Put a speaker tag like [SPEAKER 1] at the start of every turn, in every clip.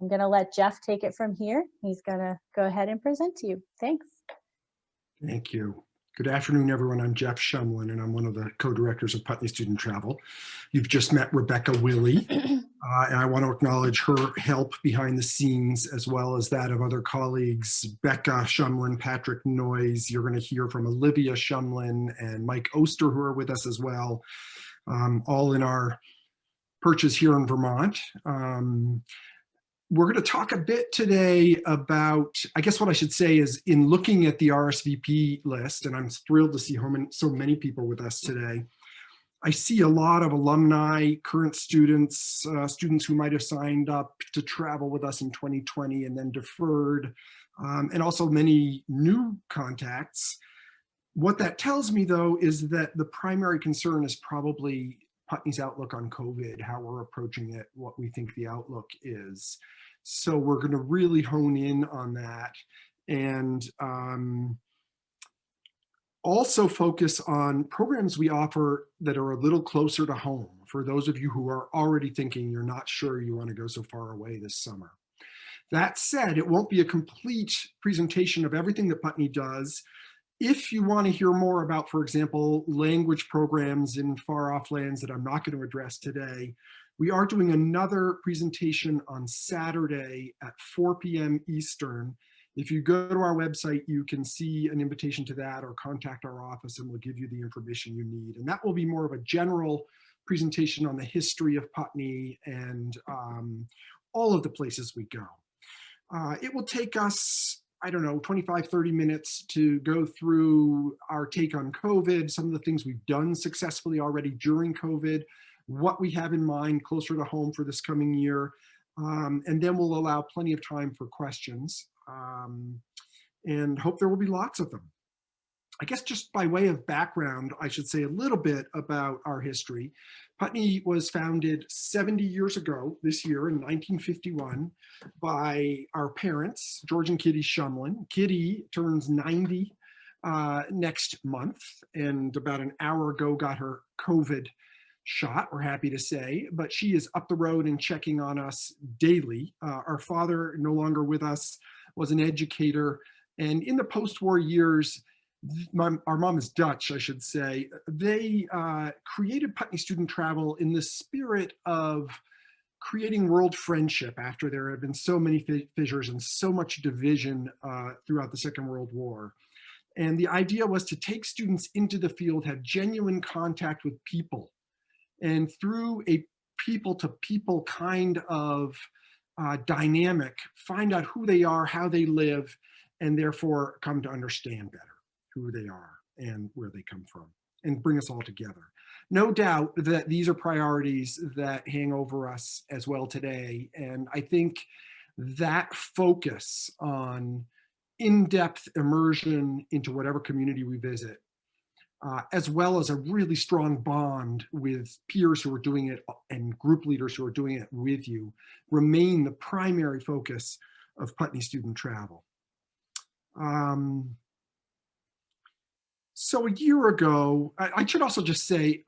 [SPEAKER 1] I'm going to let Jeff take it from here. He's going to go ahead and present to you. Thanks.
[SPEAKER 2] Thank you. Good afternoon, everyone. I'm Jeff Shumlin, and I'm one of the co-directors of Putney Student Travel. You've just met Rebecca Willey, and I want to acknowledge her help behind the scenes, as well as that of other colleagues, Becca Shumlin, Patrick Noyes. You're going to hear from Olivia Shumlin and Mike Oster, who are with us as well, all in our perches here in Vermont. We're going to talk a bit today about, I guess what I should say is, in looking at the RSVP list, and I'm thrilled to see so many people with us today, I see a lot of alumni, current students, students who might have signed up to travel with us in 2020 and then deferred, and also many new contacts. What that tells me, though, is that the primary concern is probably Putney's outlook on COVID, how we're approaching it, what we think the outlook is. So we're going to really hone in on that and also focus on programs we offer that are a little closer to home for those of you who are already thinking you're not sure you want to go so far away this summer. That said, it won't be a complete presentation of everything that Putney does. If you want to hear more about, for example, language programs in far-off lands that I'm not going to address today, we are doing another presentation on Saturday at 4 p.m. Eastern. If you go to our website, you can see an invitation to that or contact our office and we'll give you the information you need. And that will be more of a general presentation on the history of Putney and all of the places we go. It will take us, I don't know, 25, 30 minutes to go through our take on COVID, some of the things we've done successfully already during COVID, what we have in mind closer to home for this coming year, and then we'll allow plenty of time for questions, and hope there will be lots of them. I guess just by way of background, I should say a little bit about our history. Putney was founded 70 years ago this year in 1951 by our parents, George and Kitty Shumlin. Kitty turns 90 next month, and about an hour ago got her COVID shot, we're happy to say, but she is up the road and checking on us daily. Our father, no longer with us, was an educator, and in the post-war years, our mom is Dutch, I should say. They created Putney Student Travel in the spirit of creating world friendship after there have been so many fissures and so much division throughout the Second World War. And the idea was to take students into the field, have genuine contact with people, and through a people-to-people kind of dynamic, find out who they are, how they live, and therefore come to understand better who they are and where they come from, and bring us all together. No doubt that these are priorities that hang over us as well today, and I think that focus on in-depth immersion into whatever community we visit, as well as a really strong bond with peers who are doing it and group leaders who are doing it with you, remain the primary focus of Putney Student Travel. So a year ago, I should also just say,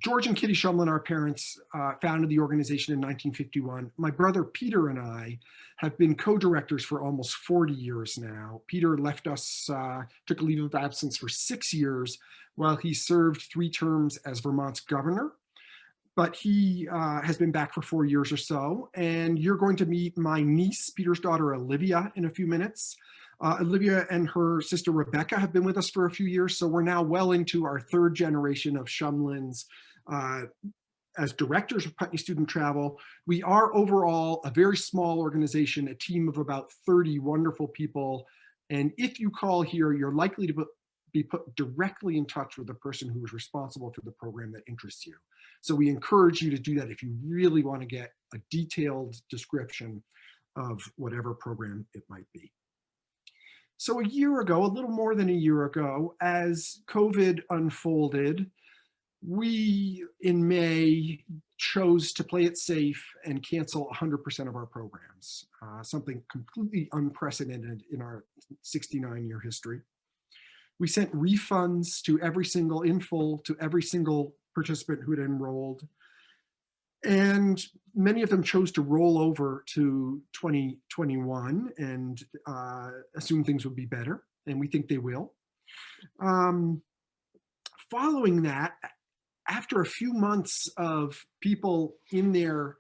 [SPEAKER 2] George and Kitty Shumlin, our parents, founded the organization in 1951. My brother Peter and I have been co-directors for almost 40 years now. Peter left us, took a leave of absence for 6 years while he served 3 terms as Vermont's governor. But he has been back for 4 years or so. And you're going to meet my niece, Peter's daughter, Olivia, in a few minutes. Olivia and her sister Rebecca have been with us for a few years, so we're now well into our 3rd generation of Shumlins as directors of Putney Student Travel. We are overall a very small organization, a team of about 30 wonderful people, and if you call here, you're likely to be put directly in touch with the person who is responsible for the program that interests you. So we encourage you to do that if you really want to get a detailed description of whatever program it might be. So a year ago, a little more than a year ago, as COVID unfolded, we, in May, chose to play it safe and cancel 100% of our programs, something completely unprecedented in our 69-year history. We sent refunds to every single, in full, to every single participant who had enrolled. And many of them chose to roll over to 2021 and assume things would be better, and we think they will. Following that, after a few months of people in their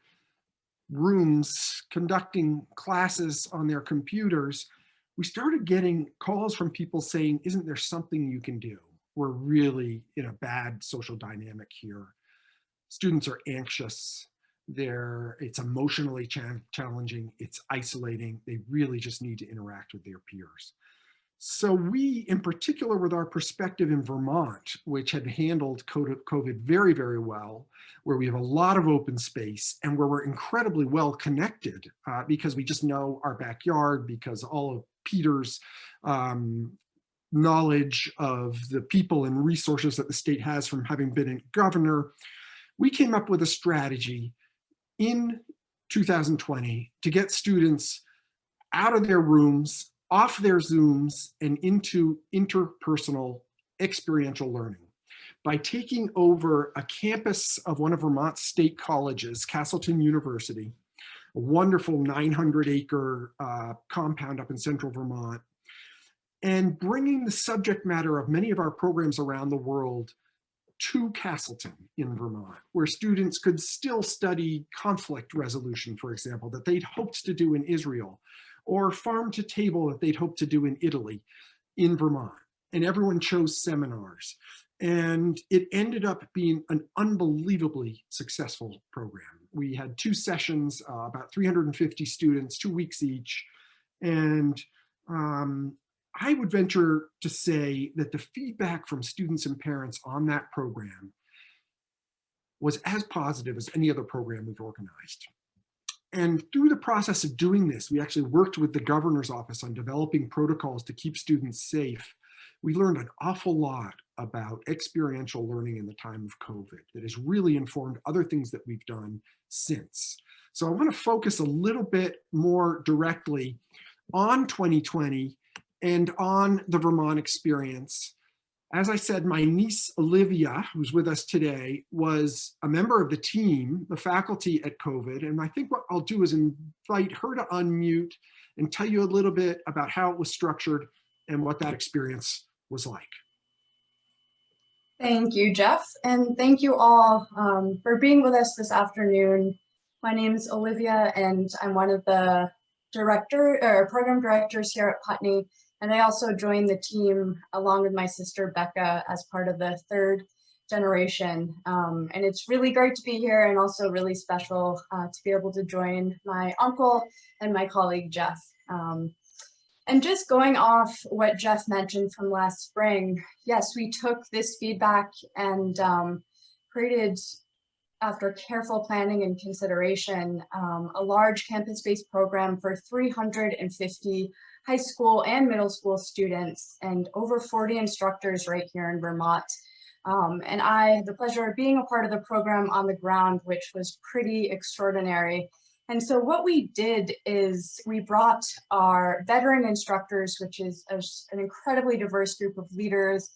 [SPEAKER 2] rooms conducting classes on their computers, we started getting calls from people saying, isn't there something you can do? We're really in a bad social dynamic here. Students are anxious. It's emotionally challenging. It's isolating. They really just need to interact with their peers. So we, in particular with our perspective in Vermont, which had handled COVID very, very well, where we have a lot of open space and where we're incredibly well connected because we just know our backyard, because all of Peter's knowledge of the people and resources that the state has from having been a governor, we came up with a strategy in 2020 to get students out of their rooms, off their Zooms, and into interpersonal experiential learning by taking over a campus of one of Vermont's state colleges, Castleton University, a wonderful 900-acre compound up in central Vermont, and bringing the subject matter of many of our programs around the world to Castleton in Vermont, where students could still study conflict resolution, for example, that they'd hoped to do in Israel, or farm to table that they'd hoped to do in Italy, in Vermont. And everyone chose seminars. And it ended up being an unbelievably successful program. We had 2 sessions, about 350 students, 2 weeks each. And I would venture to say that the feedback from students and parents on that program was as positive as any other program we've organized. And through the process of doing this, we actually worked with the governor's office on developing protocols to keep students safe. We learned an awful lot about experiential learning in the time of COVID that has really informed other things that we've done since. So I want to focus a little bit more directly on 2020 and on the Vermont Experience. As I said, my niece Olivia, who's with us today, was a member of the team, the faculty at COVID. And I think what I'll do is invite her to unmute and tell you a little bit about how it was structured and what that experience was like.
[SPEAKER 3] Thank you, Jeff. And thank you all for being with us this afternoon. My name is Olivia, and I'm one of the program directors here at Putney. And I also joined the team along with my sister Becca as part of the 3rd generation. And it's really great to be here, and also really special to be able to join my uncle and my colleague Jeff. And just going off what Jeff mentioned from last spring, yes, we took this feedback and created, after careful planning and consideration, a large campus-based program for 350 high school and middle school students and over 40 instructors right here in Vermont. And I had the pleasure of being a part of the program on the ground, which was pretty extraordinary. And so what we did is we brought our veteran instructors, which is an incredibly diverse group of leaders,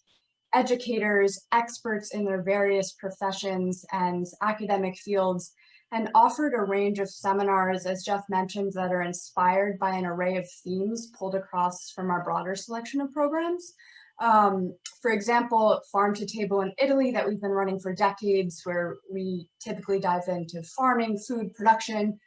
[SPEAKER 3] educators, experts in their various professions and academic fields, and offered a range of seminars, as Jeff mentioned, that are inspired by an array of themes pulled across from our broader selection of programs. For example, Farm to Table in Italy that we've been running for decades, where we typically dive into farming, food production,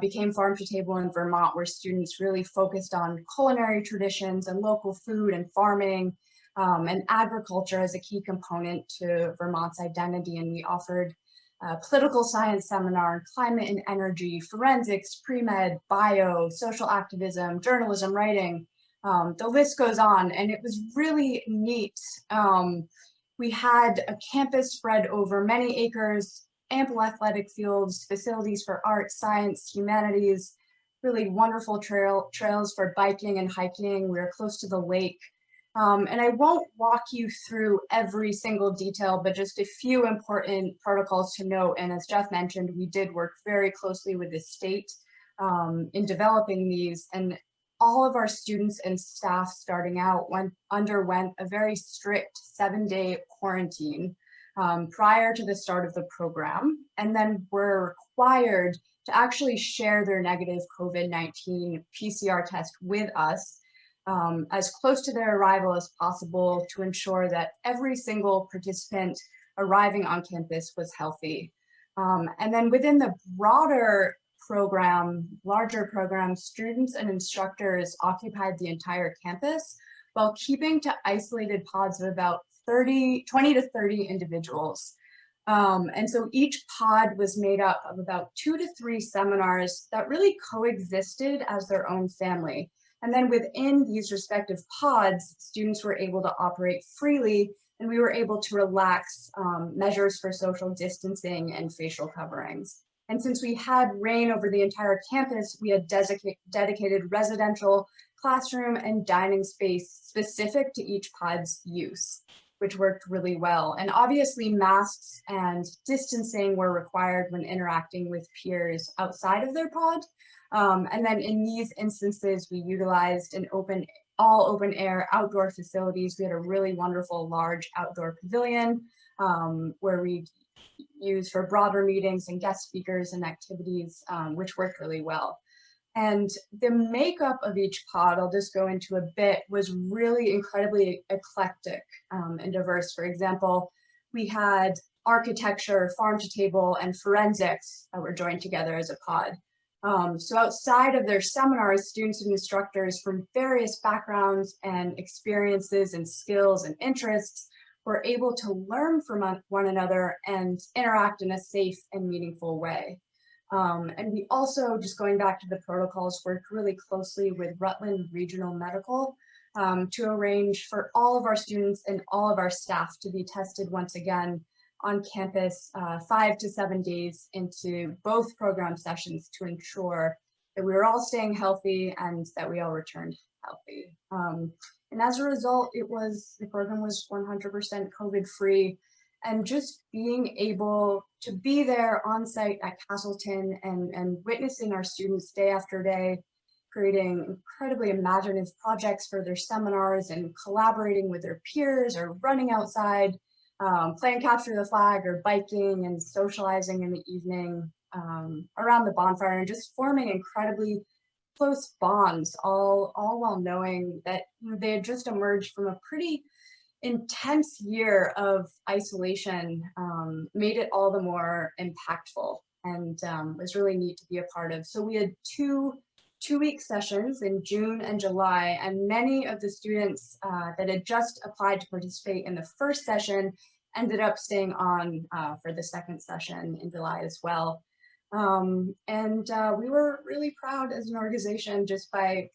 [SPEAKER 3] became Farm to Table in Vermont, where students really focused on culinary traditions and local food and farming, and agriculture as a key component to Vermont's identity. And we offered political science seminar, climate and energy, forensics, pre-med, bio, social activism, journalism, writing. The list goes on, and it was really neat. We had a campus spread over many acres, ample athletic fields, facilities for art, science, humanities, really wonderful trails for biking and hiking. We were close to the lake. And I won't walk you through every single detail, but just a few important protocols to note. And as Jeff mentioned, we did work very closely with the state in developing these. And all of our students and staff starting out underwent a very strict 7-day quarantine. prior to the start of the program, and then were required to actually share their negative COVID-19 PCR test with us as close to their arrival as possible to ensure that every single participant arriving on campus was healthy. And then within the broader program, larger program, students and instructors occupied the entire campus while keeping to isolated pods of about 20 to 30 individuals. And so each pod was made up of about 2 to 3 seminars that really coexisted as their own family. And then within these respective pods, students were able to operate freely, and we were able to relax measures for social distancing and facial coverings. And since we had reign over the entire campus, we had dedicated residential classroom and dining space specific to each pod's use, which worked really well. And obviously masks and distancing were required when interacting with peers outside of their pod. And then in these instances, we utilized all open air outdoor facilities. We had a really wonderful large outdoor pavilion where we used for broader meetings and guest speakers and activities, which worked really well. And the makeup of each pod, I'll just go into a bit, was really incredibly eclectic and diverse. For example, we had architecture, farm to table, and forensics that were joined together as a pod. So outside of their seminars, students and instructors from various backgrounds and experiences and skills and interests were able to learn from one another and interact in a safe and meaningful way. And we also, just going back to the protocols, worked really closely with Rutland Regional Medical to arrange for all of our students and all of our staff to be tested once again on campus 5 to 7 days into both program sessions to ensure that we were all staying healthy and that we all returned healthy. And as a result, the program was 100% COVID-free, and just being able to be there on site at Castleton and witnessing our students day after day, creating incredibly imaginative projects for their seminars and collaborating with their peers or running outside, playing capture the flag or biking and socializing in the evening around the bonfire, and just forming incredibly close bonds, all while knowing that they had just emerged from a pretty intense year of isolation, made it all the more impactful, and was really neat to be a part of. So we had two-week sessions in June and July, and many of the students that had just applied to participate in the first session ended up staying on for the second session in July as well. We were really proud as an organization just by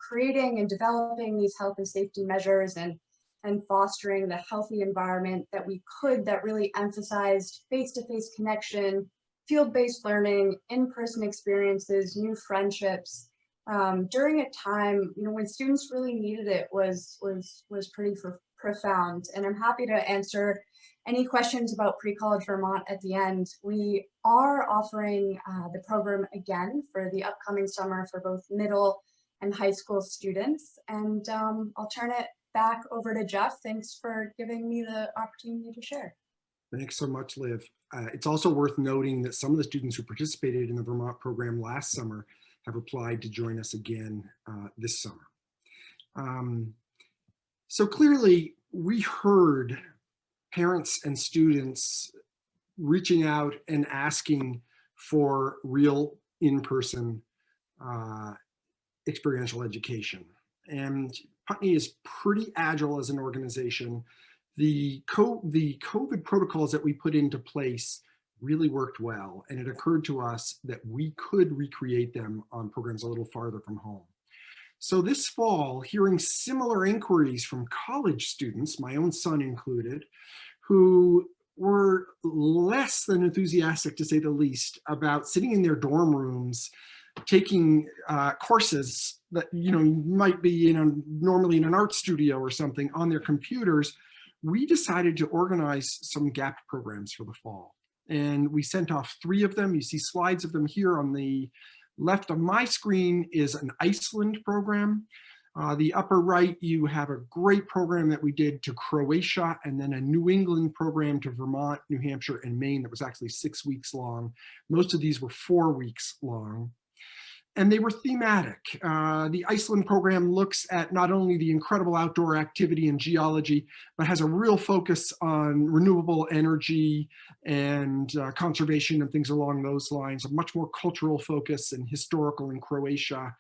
[SPEAKER 3] creating and developing these health and safety measures and fostering the healthy environment that we could, that really emphasized face-to-face connection, field-based learning, in-person experiences, new friendships, during a time when students really needed it was pretty profound. And I'm happy to answer any questions about PreCollege Vermont at the end. We are offering the program again for the upcoming summer for both middle and high school students. And I'll turn it back over to Jeff. Thanks for giving me the opportunity to share.
[SPEAKER 2] Thanks so much, Liv. It's also worth noting that some of the students who participated in the Vermont program last summer have applied to join us again this summer. So clearly, we heard parents and students reaching out and asking for real in-person experiential education. And Putney is pretty agile as an organization. The COVID protocols that we put into place really worked well, and it occurred to us that we could recreate them on programs a little farther from home. So this fall, hearing similar inquiries from college students, my own son included, who were less than enthusiastic, to say the least, about sitting in their dorm rooms, taking courses that might be normally in an art studio or something on their computers, we decided to organize some gap programs for the fall. And we sent off 3 of them. You see slides of them here. On the left of my screen is an Iceland program. The upper right, you have a great program that we did to Croatia, and then a New England program to Vermont, New Hampshire, and Maine that was actually 6 weeks long. Most of these were 4 weeks long. And they were thematic. The Iceland program looks at not only the incredible outdoor activity and geology, but has a real focus on renewable energy and conservation and things along those lines, a much more cultural focus and historical in Croatia.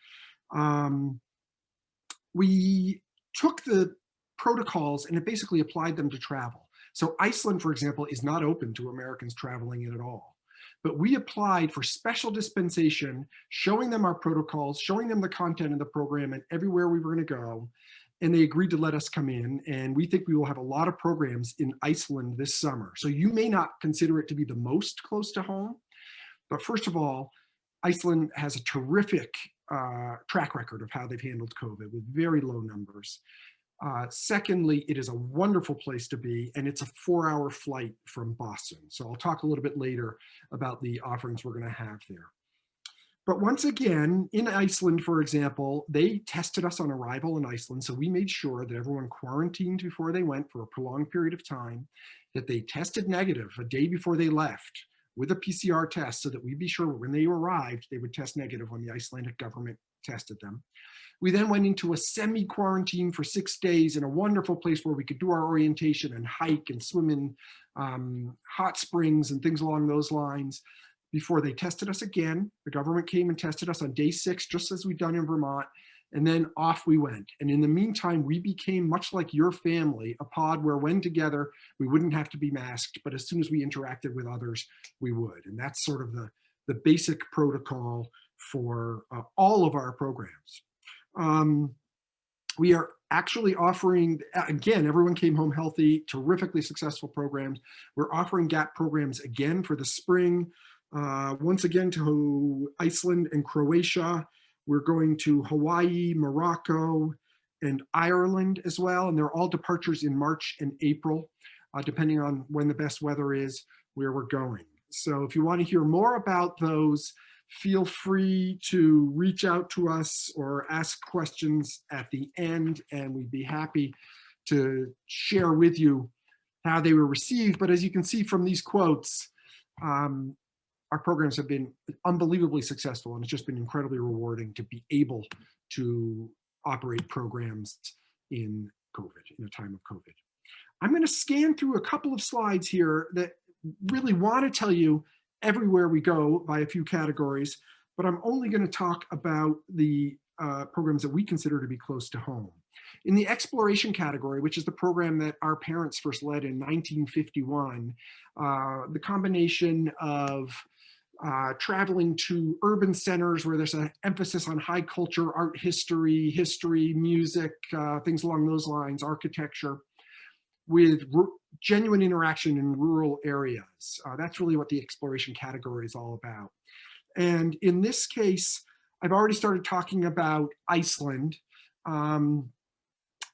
[SPEAKER 2] We took the protocols and it basically applied them to travel. So Iceland, for example, is not open to Americans traveling in at all. But we applied for special dispensation, showing them our protocols, showing them the content of the program and everywhere we were going to go. And they agreed to let us come in. And we think we will have a lot of programs in Iceland this summer. So you may not consider it to be the most close to home. But first of all, Iceland has a terrific track record of how they've handled COVID with very low numbers. Secondly, it is a wonderful place to be, and it's a 4-hour flight from Boston. So I'll talk a little bit later about the offerings we're going to have there. But once again, in Iceland, for example, they tested us on arrival in Iceland. So we made sure that everyone quarantined before they went for a prolonged period of time, that they tested negative a day before they left with a PCR test so that we'd be sure when they arrived, they would test negative when the Icelandic government tested them. We then went into a semi-quarantine for 6 days in a wonderful place where we could do our orientation and hike and swim in hot springs and things along those lines before they tested us again. The government came and tested us on day 6, just as we'd done in Vermont, and then off we went. And in the meantime, we became much like your family, a pod where when together, we wouldn't have to be masked, but as soon as we interacted with others, we would. And that's sort of the basic protocol for all of our programs. We are actually offering, again, everyone came home healthy, terrifically successful programs. We're offering GAP programs again for the spring. Once again to Iceland and Croatia. We're going to Hawaii, Morocco, and Ireland as well. And they're all departures in March and April, depending on when the best weather is, where we're going. So if you want to hear more about those, feel free to reach out to us or ask questions at the end, and we'd be happy to share with you how they were received. But as you can see from these quotes, our programs have been unbelievably successful, and it's just been incredibly rewarding to be able to operate programs in COVID, in a time of COVID. I'm going to scan through a couple of slides here that really want to tell you everywhere we go by a few categories, but I'm only going to talk about the programs that we consider to be close to home. In the exploration category, which is the program that our parents first led in 1951, the combination of traveling to urban centers where there's an emphasis on high culture, art history, music, things along those lines, architecture, with genuine interaction in rural areas. That's really what the exploration category is all about. And in this case, I've already started talking about Iceland.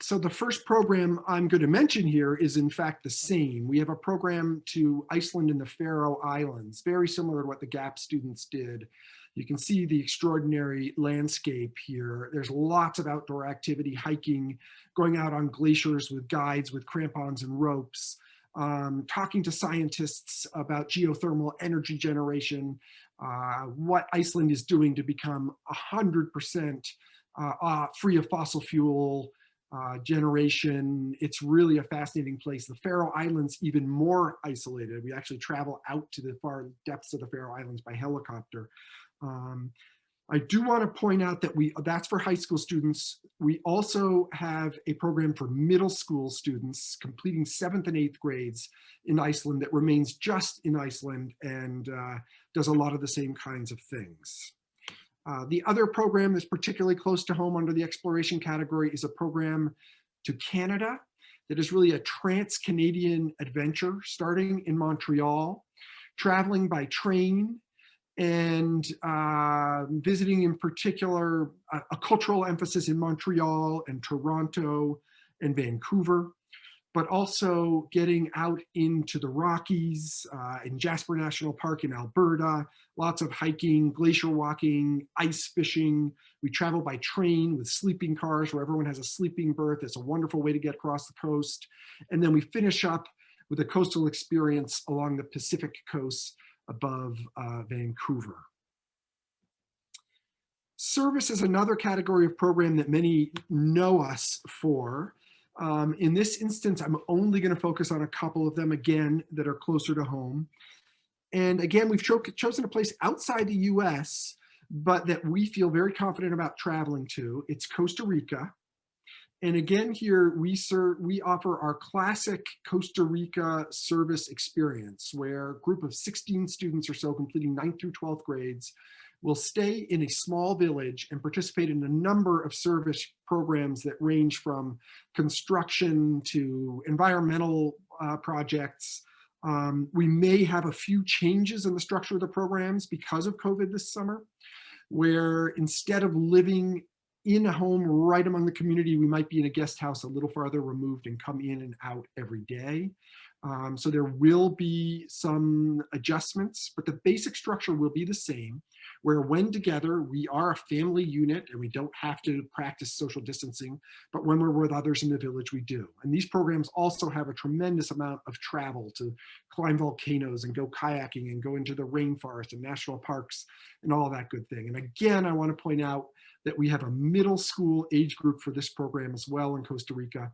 [SPEAKER 2] So the first program I'm going to mention here is in fact the same. We have a program to Iceland and the Faroe Islands, very similar to what the GAP students did. You can see the extraordinary landscape here. There's lots of outdoor activity, hiking, going out on glaciers with guides with crampons and ropes, talking to scientists about geothermal energy generation, what Iceland is doing to become 100% free of fossil fuel generation. It's really a fascinating place. The Faroe Islands, even more isolated. We actually travel out to the far depths of the Faroe Islands by helicopter. I do want to point out that that's for high school students. We also have a program for middle school students completing 7th and 8th grades in Iceland that remains just in Iceland and does a lot of the same kinds of things. The other program that's particularly close to home under the exploration category is a program to Canada that is really a trans-Canadian adventure starting in Montreal, traveling by train, and visiting in particular a cultural emphasis in Montreal and Toronto and Vancouver. but also getting out into the Rockies, in Jasper National Park in Alberta, lots of hiking, glacier walking, ice fishing. We travel by train with sleeping cars where everyone has a sleeping berth. It's a wonderful way to get across the coast. And then we finish up with a coastal experience along the Pacific coast above Vancouver. Service is another category of program that many know us for. In this instance, I'm only going to focus on a couple of them again that are closer to home. And again, we've chosen a place outside the US, but that we feel very confident about traveling to. It's Costa Rica. And again, here we offer our classic Costa Rica service experience, where a group of 16 students or so completing 9th through 12th grades will stay in a small village and participate in a number of service programs that range from construction to environmental projects. We may have a few changes in the structure of the programs because of COVID this summer, where instead of living in a home right among the community, we might be in a guest house a little farther removed and come in and out every day. So there will be some adjustments, but the basic structure will be the same, where when together, we are a family unit and we don't have to practice social distancing, but when we're with others in the village, we do. And these programs also have a tremendous amount of travel to climb volcanoes and go kayaking and go into the rainforest and national parks and all that good thing. And again, I want to point out that we have a middle school age group for this program as well in Costa Rica,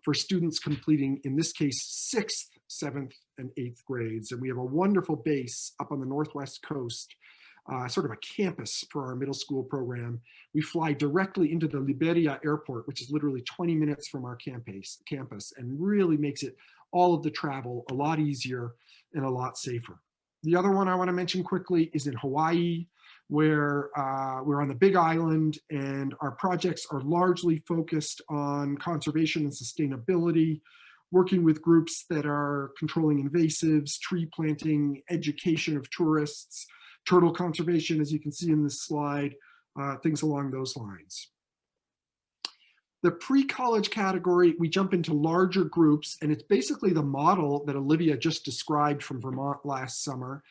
[SPEAKER 2] for students completing, in this case, 6th, 7th, and 8th grades. And we have a wonderful base up on the Northwest coast, sort of a campus for our middle school program. We fly directly into the Liberia airport, which is literally 20 minutes from our campus, and really makes it all of the travel a lot easier and a lot safer. The other one I want to mention quickly is in Hawaii, where we're on the Big Island, and our projects are largely focused on conservation and sustainability, working with groups that are controlling invasives, tree planting, education of tourists, turtle conservation, as you can see in this slide, things along those lines. The pre-college category, we jump into larger groups, and it's basically the model that Olivia just described from Vermont last summer.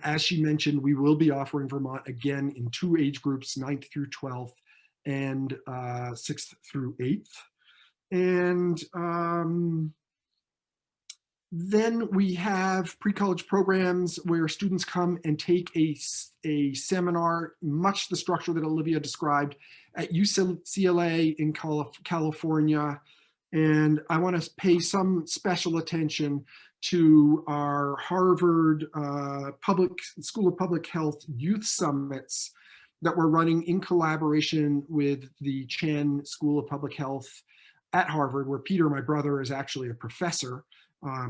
[SPEAKER 2] As she mentioned, we will be offering Vermont again in 2 age groups, 9th through 12th and 6th through 8th. And then we have pre-college programs where students come and take a seminar, much the structure that Olivia described, at UCLA in California. And I want to pay some special attention to our Harvard School of Public Health Youth Summits that we're running in collaboration with the Chen School of Public Health at Harvard, where Peter, my brother, is actually a professor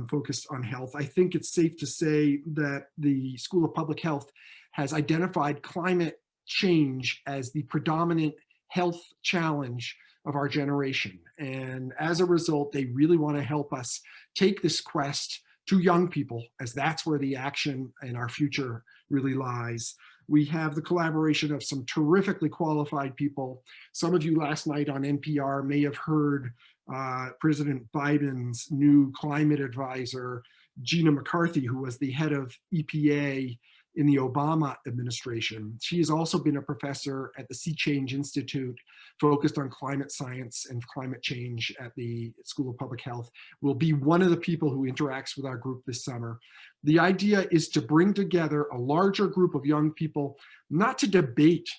[SPEAKER 2] focused on health. I think it's safe to say that the School of Public Health has identified climate change as the predominant health challenge of our generation. And as a result, they really want to help us take this quest to young people, as that's where the action in our future really lies. We have the collaboration of some terrifically qualified people. Some of you last night on NPR may have heard President Biden's new climate advisor, Gina McCarthy, who was the head of EPA in the Obama administration. She has also been a professor at the Sea Change Institute, focused on climate science and climate change at the School of Public Health, will be one of the people who interacts with our group this summer. The idea is to bring together a larger group of young people, not to debate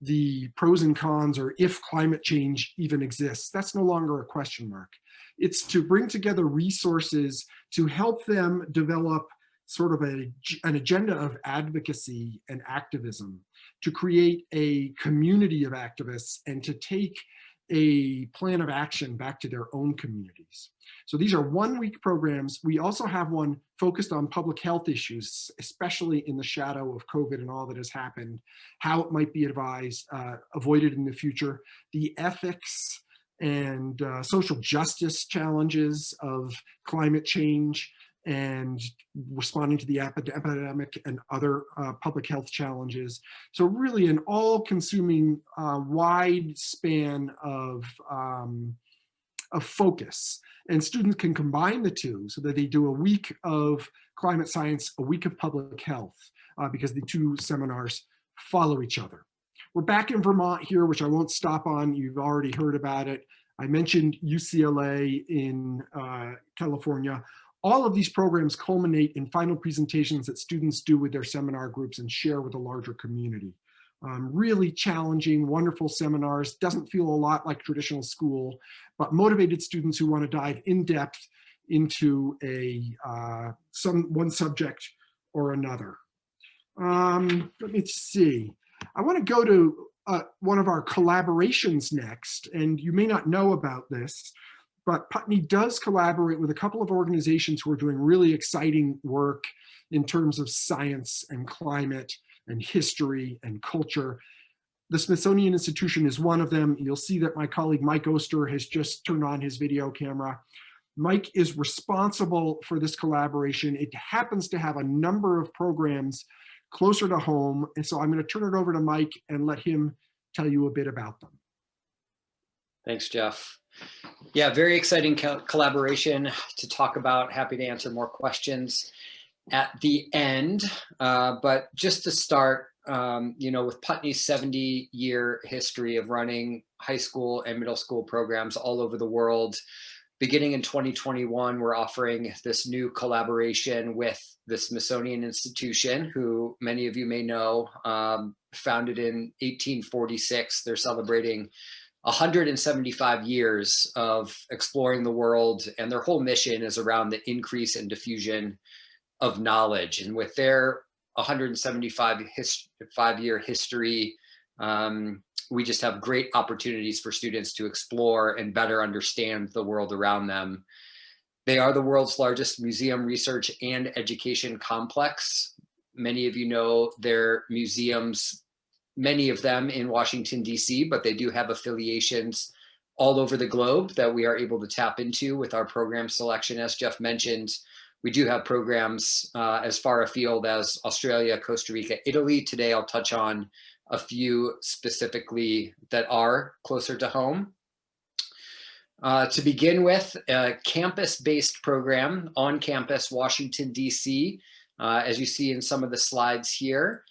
[SPEAKER 2] the pros and cons or if climate change even exists. That's no longer a question mark. It's to bring together resources to help them develop sort of an agenda of advocacy and activism, to create a community of activists and to take a plan of action back to their own communities. So these are 1-week programs. We also have one focused on public health issues, especially in the shadow of COVID and all that has happened, how it might be avoided in the future, the ethics and social justice challenges of climate change, and responding to the epidemic and other public health challenges. So really an all-consuming wide span of of focus. And students can combine the two so that they do a week of climate science, a week of public health, because the two seminars follow each other. We're back in Vermont here, which I won't stop on. You've already heard about it. I mentioned UCLA in California. All of these programs culminate in final presentations that students do with their seminar groups and share with a larger community. Really challenging, wonderful seminars. Doesn't feel a lot like traditional school, but motivated students who want to dive in depth into one subject or another. Let me see. I want to go to one of our collaborations next, and you may not know about this, but Putney does collaborate with a couple of organizations who are doing really exciting work in terms of science and climate and history and culture. The Smithsonian Institution is one of them. You'll see that my colleague Mike Oster has just turned on his video camera. Mike is responsible for this collaboration. It happens to have a number of programs closer to home, and so I'm going to turn it over to Mike and let him tell you a bit about them.
[SPEAKER 4] Thanks, Jeff. Yeah, very exciting collaboration to talk about. Happy to answer more questions at the end. But just to start, with Putney's 70-year history of running high school and middle school programs all over the world, beginning in 2021, we're offering this new collaboration with the Smithsonian Institution, who many of you may know, founded in 1846. They're celebrating 175 years of exploring the world, and their whole mission is around the increase and diffusion of knowledge. And with their 175-year history, we just have great opportunities for students to explore and better understand the world around them. They are the world's largest museum research and education complex. Many of you know their museums, many of them in Washington, D.C., but they do have affiliations all over the globe that we are able to tap into with our program selection. As Jeff mentioned, we do have programs as far afield as Australia, Costa Rica, Italy. Today, I'll touch on a few specifically that are closer to home. To begin with, a campus-based program on campus, Washington, D.C., as you see in some of the slides here.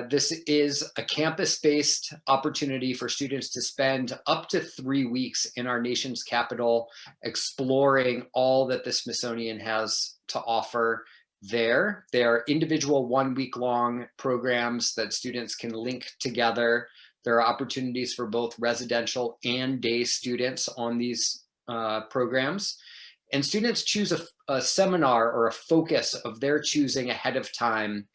[SPEAKER 4] This is a campus-based opportunity for students to spend up to 3 weeks in our nation's capital, exploring all that the Smithsonian has to offer there. There are individual 1 week long programs that students can link together. There are opportunities for both residential and day students on these programs. And students choose a seminar or a focus of their choosing ahead of time.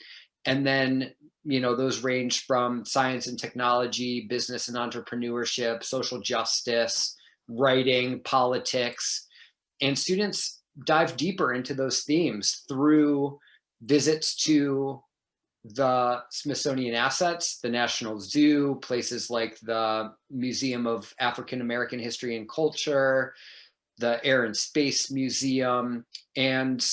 [SPEAKER 4] And then, those range from science and technology, business and entrepreneurship, social justice, writing, politics, and students dive deeper into those themes through visits to the Smithsonian assets, the National Zoo, places like the Museum of African American History and Culture, the Air and Space Museum, and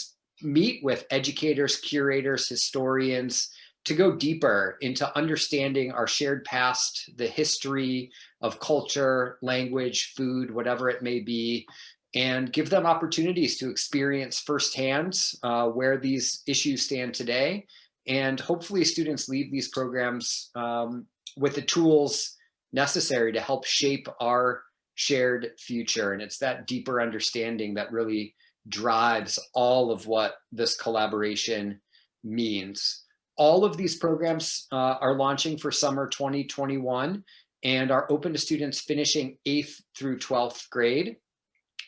[SPEAKER 4] meet with educators, curators, historians to go deeper into understanding our shared past, the history of culture, language, food, whatever it may be, and give them opportunities to experience firsthand where these issues stand today. And hopefully students leave these programs with the tools necessary to help shape our shared future. And it's that deeper understanding that really drives all of what this collaboration means. All of these programs are launching for summer 2021 and are open to students finishing 8th through 12th grade.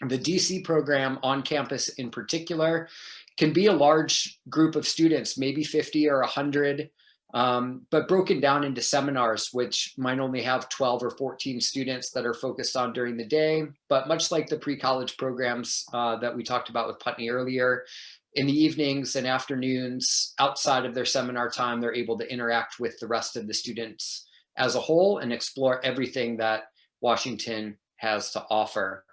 [SPEAKER 4] The DC program on campus in particular can be a large group of students, maybe 50 or 100, but broken down into seminars, which might only have 12 or 14 students that are focused on during the day. But much like the pre-college programs that we talked about with Putney earlier, in the evenings and afternoons, outside of their seminar time, they're able to interact with the rest of the students as a whole and explore everything that Washington has to offer.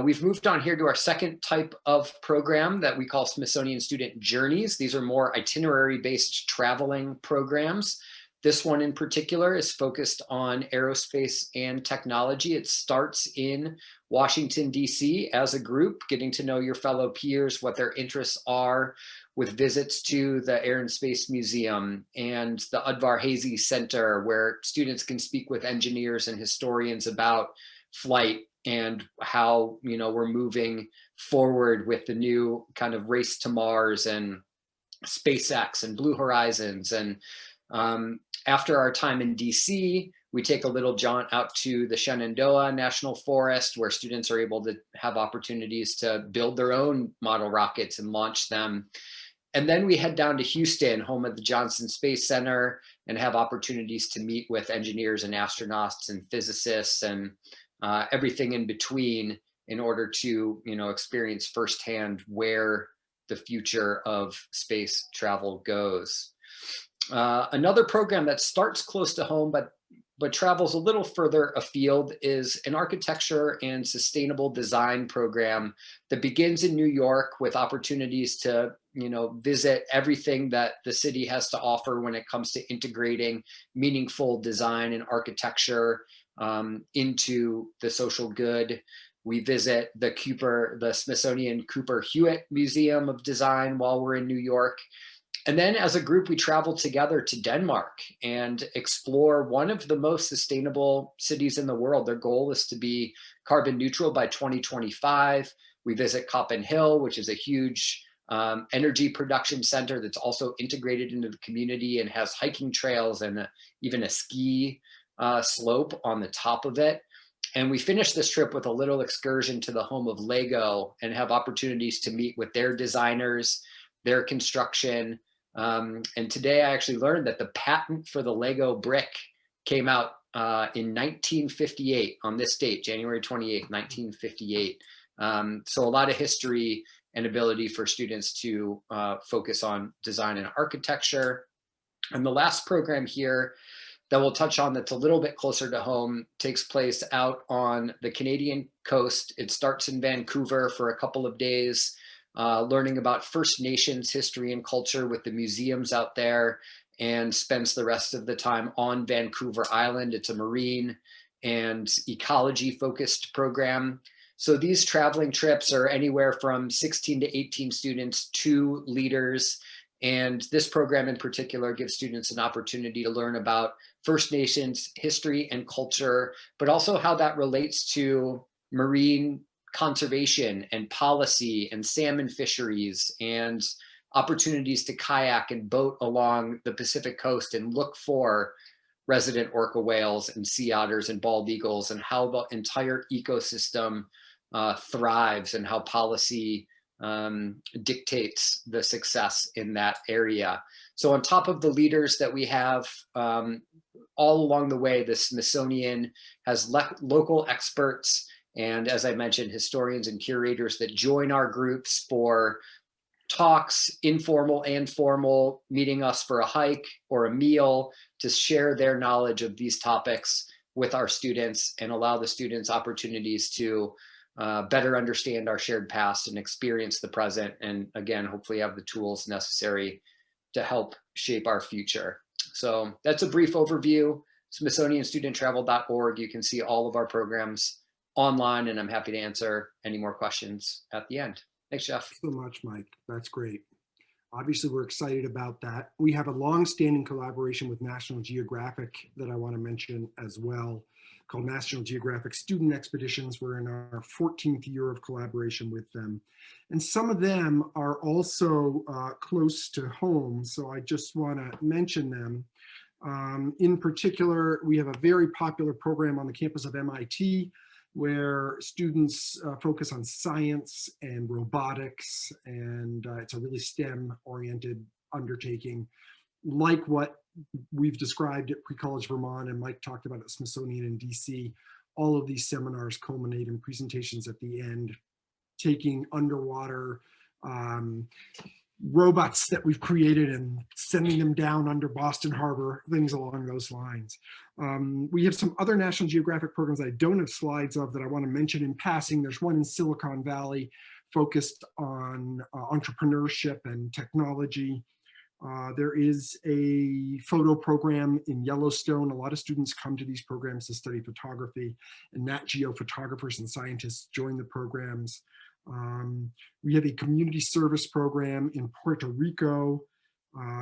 [SPEAKER 4] We've moved on here to our second type of program that we call Smithsonian Student Journeys. These are more itinerary-based traveling programs This one in particular is focused on aerospace and technology. It starts in Washington, D.C. as a group, getting to know your fellow peers, what their interests are, with visits to the Air and Space Museum and the Udvar Hazy Center, where students can speak with engineers and historians about flight and how, you know, we're moving forward with the new kind of race to Mars and SpaceX and Blue Horizons. And after our time in DC, we take a little jaunt out to the Shenandoah National Forest, where students are able to have opportunities to build their own model rockets and launch them. And then we head down to Houston, home of the Johnson Space Center, and have opportunities to meet with engineers and astronauts and physicists and everything in between, in order to, you know, experience firsthand where the future of space travel goes. Another program that starts close to home, but travels a little further afield, is an architecture and sustainable design program that begins in New York, with opportunities to, you know, visit everything that the city has to offer when it comes to integrating meaningful design and architecture into the social good. We visit the Smithsonian Cooper Hewitt Museum of Design while we're in New York. And then as a group, we travel together to Denmark and explore one of the most sustainable cities in the world. Their goal is to be carbon neutral by 2025. We visit Copenhagen, which is a huge energy production center that's also integrated into the community and has hiking trails and even a ski slope on the top of it. And we finish this trip with a little excursion to the home of Lego and have opportunities to meet with their designers, their construction. And today I actually learned that the patent for the Lego brick came out in 1958 on this date, January 28, 1958. So a lot of history and ability for students to focus on design and architecture. And the last program here that we'll touch on, that's a little bit closer to home, takes place out on the Canadian coast. It starts in Vancouver for a couple of days, learning about First Nations history and culture with the museums out there, and spends the rest of the time on Vancouver Island. It's a marine and ecology focused program. So these traveling trips are anywhere from 16 to 18 students, 2 leaders. And this program in particular gives students an opportunity to learn about First Nations history and culture, but also how that relates to marine conservation and policy and salmon fisheries and opportunities to kayak and boat along the Pacific coast and look for resident orca whales and sea otters and bald eagles, and how the entire ecosystem thrives and how policy dictates the success in that area. So on top of the leaders that we have all along the way, the Smithsonian has local experts, and as I mentioned, historians and curators that join our groups for talks, informal and formal, meeting us for a hike or a meal to share their knowledge of these topics with our students and allow the students opportunities to better understand our shared past and experience the present, and again, hopefully have the tools necessary to help shape our future. So that's a brief overview. SmithsonianStudentTravel.org. You can see all of our programs online, and I'm happy to answer any more questions at the end. Thanks, Jeff.
[SPEAKER 2] Thanks so much, Mike. That's great. Obviously, we're excited about that. We have a long-standing collaboration with National Geographic that I want to mention as well, called National Geographic Student Expeditions. We're in our 14th year of collaboration with them. And some of them are also close to home, so I just want to mention them. In particular, we have a very popular program on the campus of MIT where students focus on science and robotics, and it's a really STEM-oriented undertaking, like what we've described at PreCollege Vermont and Mike talked about at Smithsonian in DC. All of these seminars culminate in presentations at the end, taking underwater robots that we've created and sending them down under Boston Harbor, things along those lines. We have some other National Geographic programs I don't have slides of that I want to mention in passing. There's one in Silicon Valley focused on entrepreneurship and technology. There is a photo program in Yellowstone. A lot of students come to these programs to study photography, and Nat Geo photographers and scientists join the programs. We have a community service program in Puerto Rico.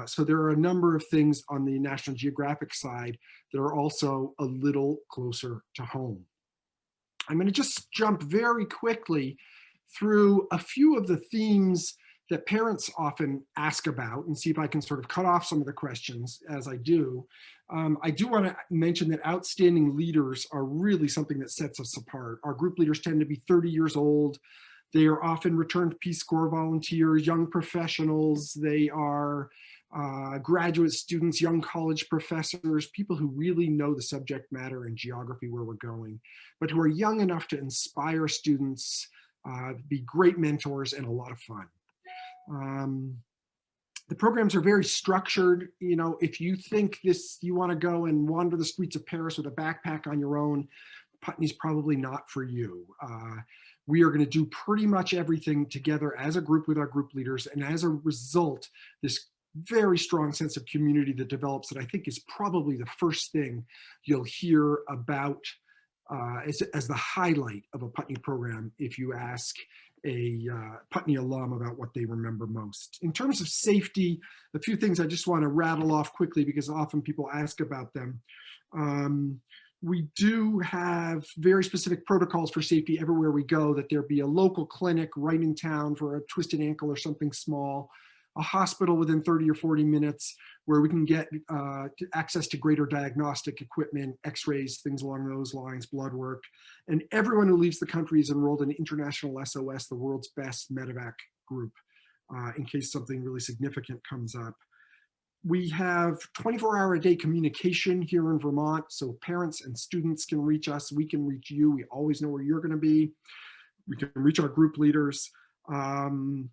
[SPEAKER 2] So there are a number of things on the National Geographic side that are also a little closer to home. I'm going to just jump very quickly through a few of the themes that parents often ask about and see if I can sort of cut off some of the questions as I do. I do want to mention that outstanding leaders are really something that sets us apart. Our group leaders tend to be 30 years old. They are often returned Peace Corps volunteers, young professionals. They are graduate students, young college professors, people who really know the subject matter and geography where we're going, but who are young enough to inspire students, be great mentors, and a lot of fun. The programs are very structured. You know, if you think you want to go and wander the streets of Paris with a backpack on your own, Putney's probably not for you. We are going to do pretty much everything together as a group with our group leaders, and as a result, this very strong sense of community that develops that I think is probably the first thing you'll hear about as the highlight of a Putney program if you ask a Putney alum about what they remember most. In terms of safety, a few things I just want to rattle off quickly because often people ask about them. We do have very specific protocols for safety everywhere we go, that there be a local clinic right in town for a twisted ankle or something small, a hospital within 30 or 40 minutes where we can get access to greater diagnostic equipment, x-rays, things along those lines, blood work. And everyone who leaves the country is enrolled in International SOS, the world's best medevac group, in case something really significant comes up. We have 24-hour-a-day communication here in Vermont, so parents and students can reach us. We can reach you. We always know where you're going to be. We can reach our group leaders. And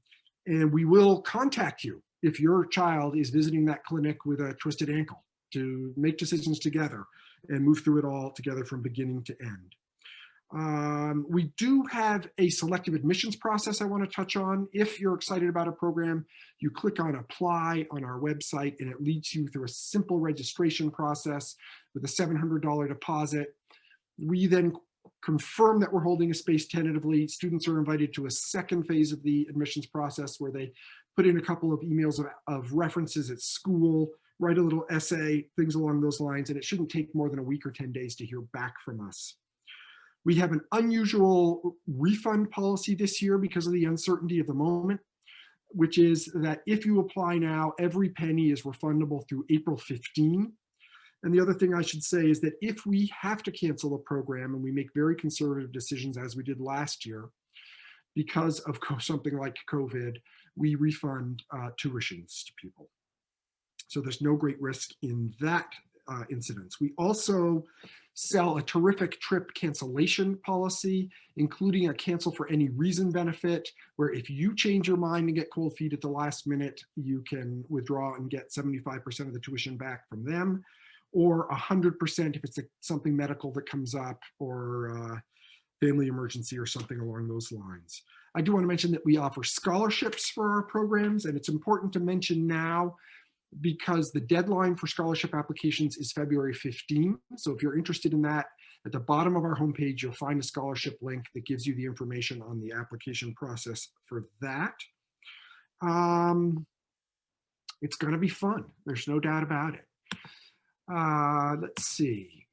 [SPEAKER 2] we will contact you if your child is visiting that clinic with a twisted ankle to make decisions together and move through it all together from beginning to end. We do have a selective admissions process I want to touch on. If you're excited about a program, you click on apply on our website and it leads you through a simple registration process with a $700 deposit. We then confirm that we're holding a space tentatively. Students are invited to a second phase of the admissions process where they put in a couple of emails of references at school, write a little essay, things along those lines, and it shouldn't take more than a week or 10 days to hear back from us. We have an unusual refund policy this year because of the uncertainty of the moment, which is that if you apply now, every penny is refundable through April 15. And the other thing I should say is that if we have to cancel a program, and we make very conservative decisions as we did last year, because of something like COVID, we refund tuitions to people. So there's no great risk in that incidence. We also sell a terrific trip cancellation policy, including a cancel for any reason benefit, where if you change your mind and get cold feet at the last minute, you can withdraw and get 75% of the tuition back from them, or 100% if it's something medical that comes up, or family emergency or something along those lines. I do want to mention that we offer scholarships for our programs, and it's important to mention now because the deadline for scholarship applications is February 15. So if you're interested in that, at the bottom of our homepage, you'll find a scholarship link that gives you the information on the application process for that. It's going to be fun. There's no doubt about it. Let's see.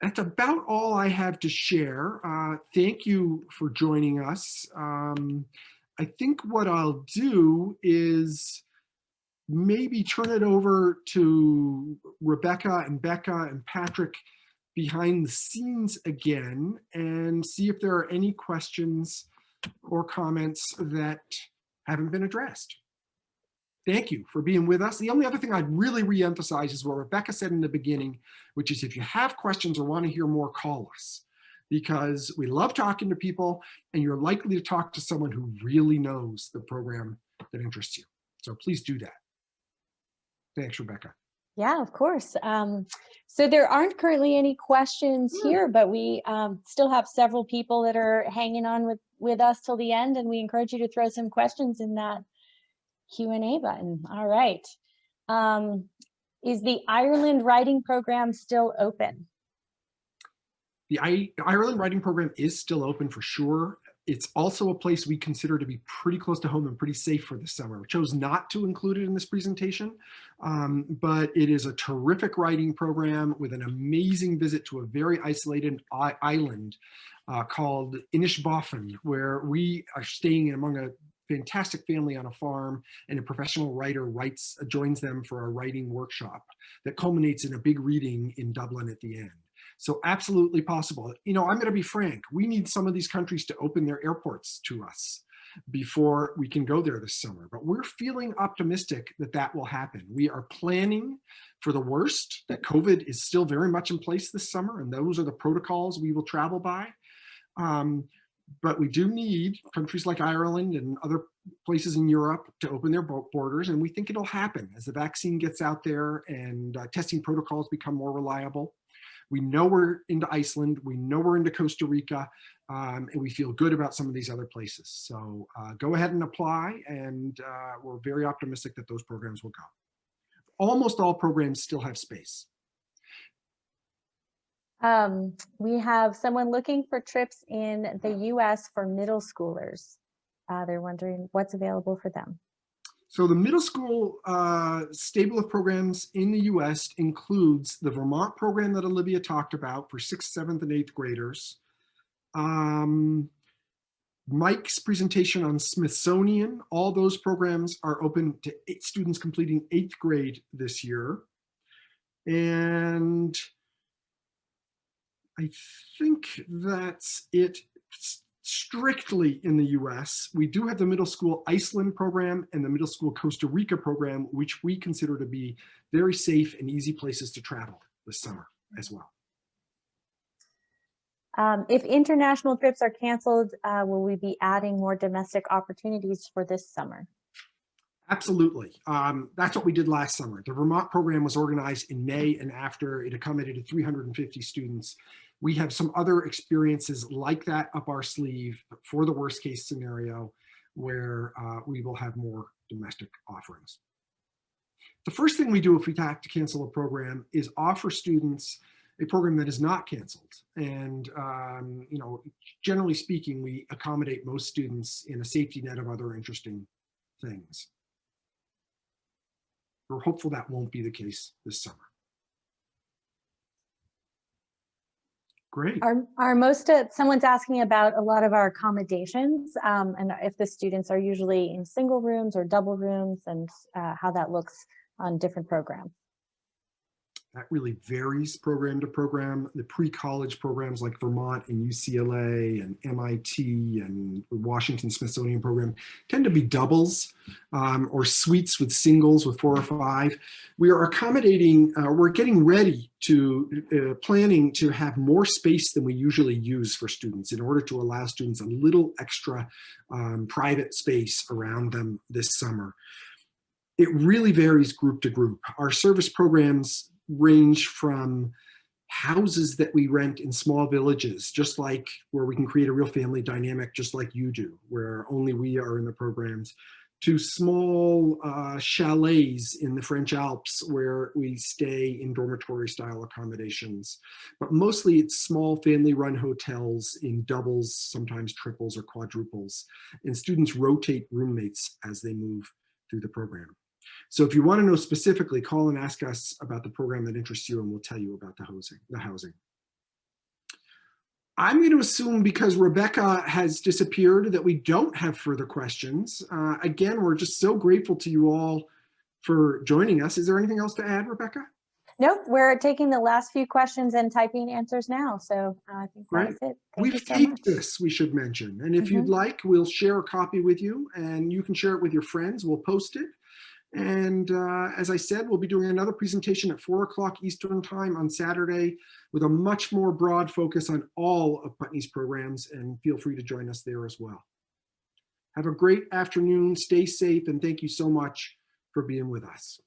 [SPEAKER 2] That's about all I have to share. Thank you for joining us. I think what I'll do is maybe turn it over to Rebecca and Becca and Patrick behind the scenes again and see if there are any questions or comments that haven't been addressed. Thank you for being with us. The only other thing I'd really re-emphasize is what Rebecca said in the beginning, which is if you have questions or want to hear more, call us, because we love talking to people and you're likely to talk to someone who really knows the program that interests you. So please do that. Thanks, Rebecca.
[SPEAKER 1] Yeah, of course. So there aren't currently any questions here, but we still have several people that are hanging on with us till the end, and we encourage you to throw some questions in that Q&A button. All right. Is the Ireland writing program still open?
[SPEAKER 2] The Ireland writing program is still open for sure. It's also a place we consider to be pretty close to home and pretty safe for this summer. We chose not to include it in this presentation, but it is a terrific writing program with an amazing visit to a very isolated island called Inishbofin, where we are staying among a fantastic family on a farm, and a professional writer joins them for a writing workshop that culminates in a big reading in Dublin at the end. So absolutely possible. You know, I'm going to be frank. We need some of these countries to open their airports to us before we can go there this summer. But we're feeling optimistic that that will happen. We are planning for the worst, that COVID is still very much in place this summer, and those are the protocols we will travel by. But we do need countries like Ireland and other places in Europe to open their borders, and we think it'll happen as the vaccine gets out there and testing protocols become more reliable. We know we're into Iceland, we know we're into Costa Rica, and we feel good about some of these other places. So go ahead and apply, and we're very optimistic that those programs will go. Almost all programs still have space.
[SPEAKER 1] We have someone looking for trips in the US for middle schoolers. They're wondering what's available for them.
[SPEAKER 2] So the middle school stable of programs in the US includes the Vermont program that Olivia talked about for 6th, 7th, and 8th graders. Mike's presentation on Smithsonian, all those programs are open to students completing 8th grade this year. And I think that's it strictly in the US. We do have the middle school Iceland program and the middle school Costa Rica program, which we consider to be very safe and easy places to travel this summer as well.
[SPEAKER 1] If international trips are canceled, will we be adding more domestic opportunities for this summer?
[SPEAKER 2] Absolutely. That's what we did last summer. The Vermont program was organized in May, and after it accommodated 350 students. We have some other experiences like that up our sleeve for the worst case scenario where we will have more domestic offerings. The first thing we do if we have to cancel a program is offer students a program that is not canceled. And you know, generally speaking, we accommodate most students in a safety net of other interesting things. We're hopeful that won't be the case this summer. Great.
[SPEAKER 1] Are most someone's asking about a lot of our accommodations and if the students are usually in single rooms or double rooms, and how that looks on different programs.
[SPEAKER 2] That really varies program to program. The pre-college programs like Vermont and UCLA and MIT and the Washington Smithsonian program tend to be doubles or suites with singles with 4 or 5. We are accommodating, we're getting ready to planning to have more space than we usually use for students in order to allow students a little extra private space around them this summer. It really varies group to group. Our service programs range from houses that we rent in small villages, just like where we can create a real family dynamic, just like you do, where only we are in the programs, to small chalets in the French Alps where we stay in dormitory style accommodations. But mostly it's small family run hotels in doubles, sometimes triples or quadruples. And students rotate roommates as they move through the program. So if you want to know specifically, call and ask us about the program that interests you, and we'll tell you about the housing. I'm going to assume because Rebecca has disappeared that we don't have further questions. Again, we're just so grateful to you all for joining us. Is there anything else to add, Rebecca?
[SPEAKER 1] Nope, we're taking the last few questions and typing answers now. So I think that's it.
[SPEAKER 2] We've taped this, we should mention. And if you'd like, we'll share a copy with you, and you can share it with your friends. We'll post it. And as I said, we'll be doing another presentation at 4 o'clock Eastern time on Saturday with a much more broad focus on all of Putney's programs, and feel free to join us there as well. Have a great afternoon, stay safe, and thank you so much for being with us.